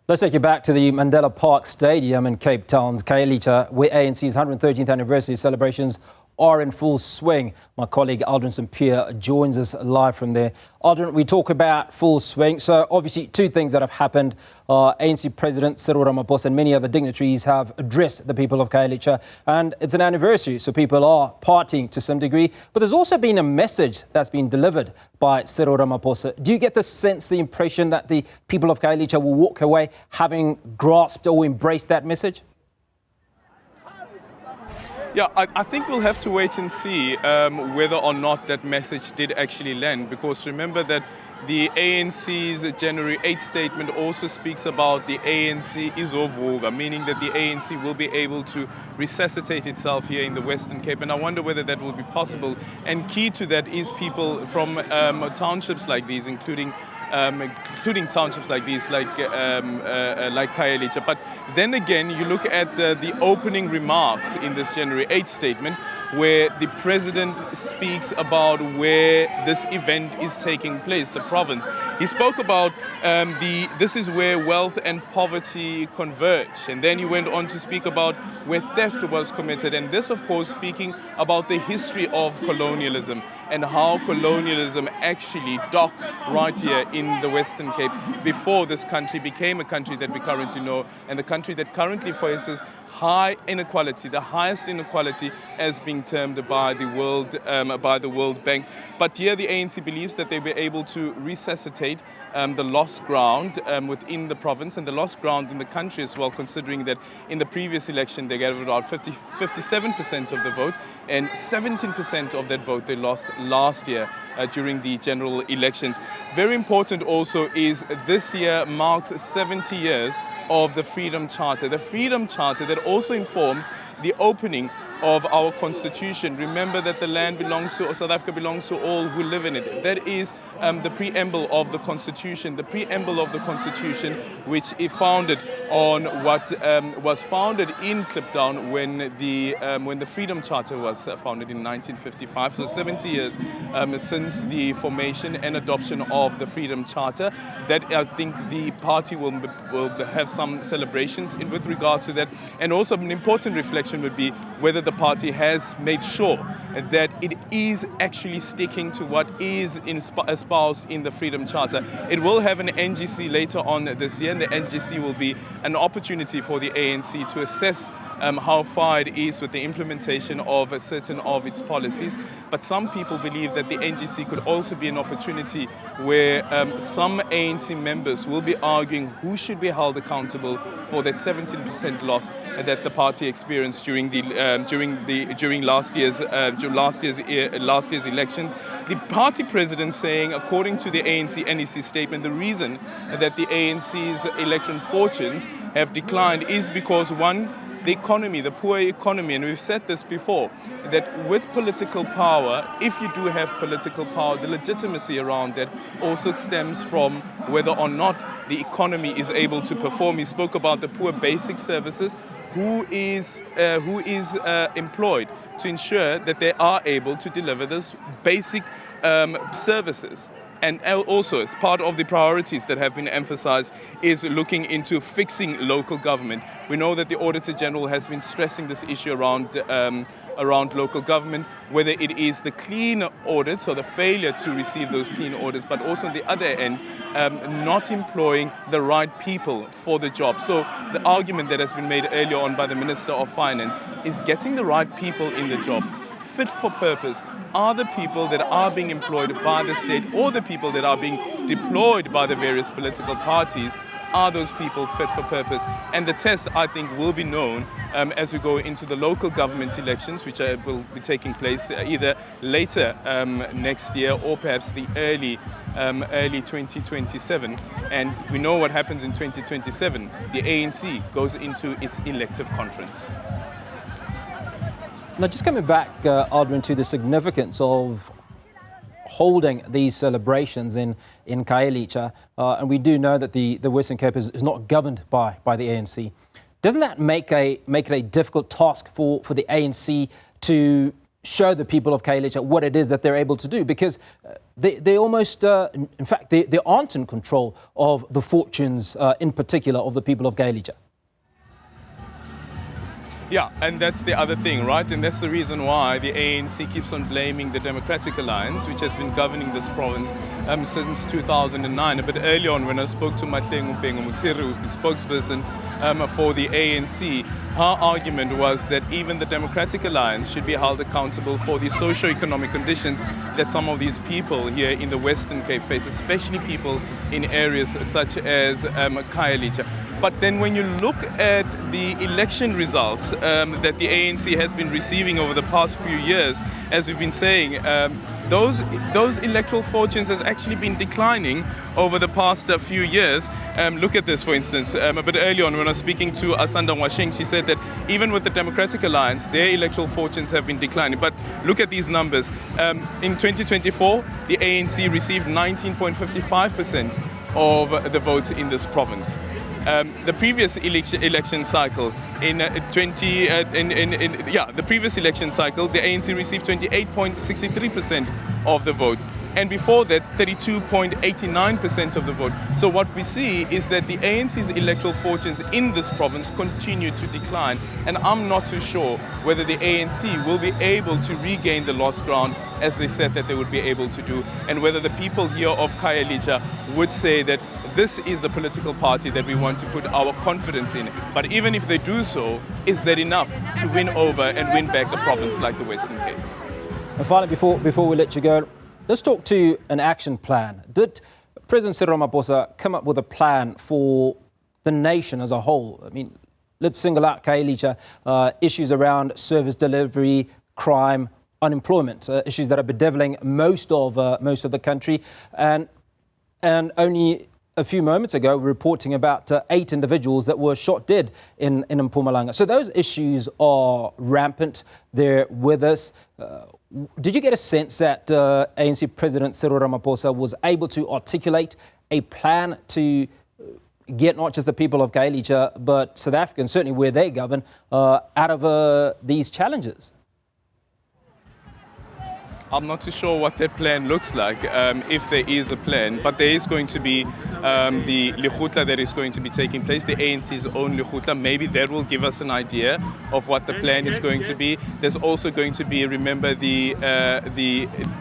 Let's take you back to the Mandela Park Stadium in Cape Town's Khayelitsha, where ANC's 113th anniversary celebrations are in full swing. My colleague Aldrin Sampear joins us live from there. Aldrin, we talk about full swing. So obviously two things that have happened. ANC President Cyril Ramaphosa and many other dignitaries have addressed the people of Khayelitsha, and it's an anniversary, so people are partying to some degree. But there's also been a message that's been delivered by Cyril Ramaphosa. Do you get the sense, the impression that the people of Khayelitsha will walk away having grasped or embraced that message? Yeah, I think we'll have to wait and see whether or not that message did actually land, because remember that the ANC's January 8th statement also speaks about the ANC izovuka, meaning that the ANC will be able to resuscitate itself here in the Western Cape. And I wonder whether that will be possible. And key to that is people from townships like these, including townships like these, like Khayelitsha. But then again, you look at the opening remarks in this January 8th statement, where the president speaks about where this event is taking place, the province. He spoke about this is where wealth and poverty converge. And then he went on to speak about where theft was committed. And this, of course, speaking about the history of colonialism and how colonialism actually docked right here in the Western Cape before this country became a country that we currently know, and the country that currently faces high inequality, the highest inequality as being termed by the World Bank. But here the ANC believes that they'll be able to resuscitate the lost ground within the province and the lost ground in the country as well, considering that in the previous election they gave about 57% of the vote, and 17% of that vote they lost last year during the general elections. Very important also is this year marks 70 years of the Freedom Charter. The Freedom Charter that also informs the opening of our constitution. Remember that the land belongs to, or South Africa belongs to all who live in it. That is the preamble of the constitution. The preamble of the constitution, which is founded on what was founded in Kliptown when the Freedom Charter was founded in 1955. So 70 years since the formation and adoption of the Freedom Charter. That I think the party will have some celebrations with regards to that. And also an important reflection would be whether the party has made sure that it is actually sticking to what is espoused in the Freedom Charter. It will have an NGC later on this year, and the NGC will be an opportunity for the ANC to assess how far it is with the implementation of certain of its policies. But some people believe that the NGC could also be an opportunity where some ANC members will be arguing who should be held accountable for that 17% loss that the party experienced during last year's elections. The party president saying, according to the ANC NEC statement, the reason that the ANC's election fortunes have declined is because, one, the economy, the poor economy, and we've said this before, that with political power, if you do have political power, the legitimacy around that also stems from whether or not the economy is able to perform. He spoke about the poor basic services, who is employed to ensure that they are able to deliver those basic services. And also, as part of the priorities that have been emphasized, is looking into fixing local government. We know that the Auditor General has been stressing this issue around local government, whether it is the clean audits or the failure to receive those clean audits, but also on the other end, not employing the right people for the job. So the argument that has been made earlier on by the Minister of Finance is getting the right people in the job. Fit for purpose are the people that are being employed by the state, or the people that are being deployed by the various political parties. Are those people fit for purpose? And the test, I think, will be known as we go into the local government elections, which will be taking place either later next year or perhaps the early 2027. And we know what happens in 2027. The ANC goes into its elective conference. Now, just coming back, Aldrin, to the significance of holding these celebrations in Khayelitsha, and we do know that the Western Cape is not governed by the ANC. Doesn't that make it a difficult task for the ANC to show the people of Khayelitsha what it is that they're able to do, because they almost, in fact, they aren't in control of the fortunes, in particular, of the people of Khayelitsha. Yeah, and that's the other thing, right? And that's the reason why the ANC keeps on blaming the Democratic Alliance, which has been governing this province since 2009. A bit early on, when I spoke to Mahlengu Mutsiri, who's the spokesperson for the ANC, her argument was that even the Democratic Alliance should be held accountable for the socio-economic conditions that some of these people here in the Western Cape face, especially people in areas such as Khayelitsha. But then when you look at the election results that the ANC has been receiving over the past few years, as we've been saying, those electoral fortunes has actually been declining over the past few years. Look at this, for instance. A bit early on, when I was speaking to Asanda Washing, she said that even with the Democratic Alliance, their electoral fortunes have been declining. But look at these numbers. In 2024, the ANC received 19.55% of the votes in this province. The previous election cycle, the previous election cycle, the ANC received 28.63% of the vote, and before that, 32.89% of the vote. So what we see is that the ANC's electoral fortunes in this province continue to decline, and I'm not too sure whether the ANC will be able to regain the lost ground as they said that they would be able to do, and whether the people here of Khayelitsha would say that this is the political party that we want to put our confidence in. But even if they do so, is that enough to win over and win back a province like the Western Cape? And finally, before we let you go, let's talk to an action plan. Did President Cyril Ramaphosa come up with a plan for the nation as a whole? I mean, let's single out Khayelitsha, issues around service delivery, crime, unemployment, issues that are bedeviling most of the country, and only a few moments ago, we're reporting about 8 individuals that were shot dead in Mpumalanga. So those issues are rampant. They're with us. Did you get a sense that ANC President Cyril Ramaphosa was able to articulate a plan to get not just the people of Khayelitsha, but South Africans, certainly where they govern, out of these challenges? I'm not too sure what that plan looks like, if there is a plan, but there is going to be the Lekgotla that is going to be taking place, the ANC's own Lekgotla. Maybe that will give us an idea of what the plan is going to be. There's also going to be, remember, the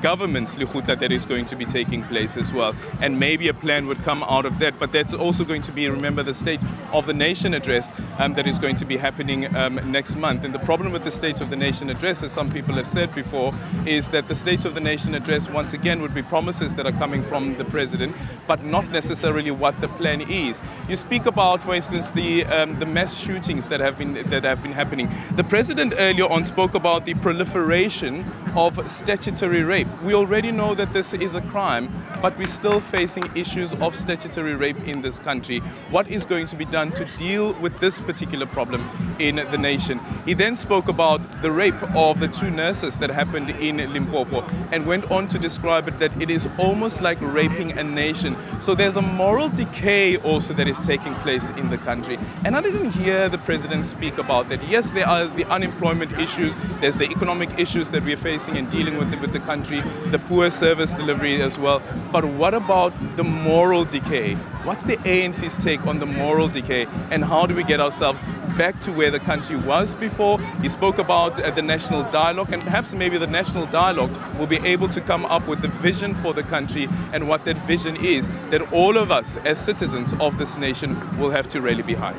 government's Lekgotla that is going to be taking place as well. And maybe a plan would come out of that. But that's also going to be, remember, the State of the Nation address that is going to be happening next month. And the problem with the State of the Nation address, as some people have said before, is that the State of the Nation address once again would be promises that are coming from the president, but not necessarily what the plan is. You speak about, for instance, the mass shootings that have been happening. The president earlier on spoke about the proliferation of statutory rape. We already know that this is a crime, but we're still facing issues of statutory rape in this country. What is going to be done to deal with this particular problem in the nation? He then spoke about the rape of the 2 nurses that happened in Limpopo, and went on to describe it that it is almost like raping a nation. So there's a moral decay also that is taking place in the country. And I didn't hear the president speak about that. Yes, there are the unemployment issues, there's the economic issues that we're facing and dealing with the country, the poor service delivery as well. But what about the moral decay? What's the ANC's take on the moral decay, and how do we get ourselves back to where the country was before? He spoke about the national dialogue, and perhaps maybe the national dialogue will be able to come up with the vision for the country, and what that vision is that all of us as citizens of this nation will have to rally behind.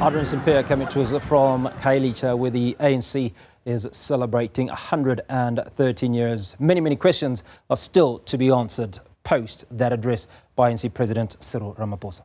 Aldrin Sampear coming to us from Khayelitsha, where the ANC is celebrating 113 years. Many questions are still to be answered post that address by ANC President Cyril Ramaphosa.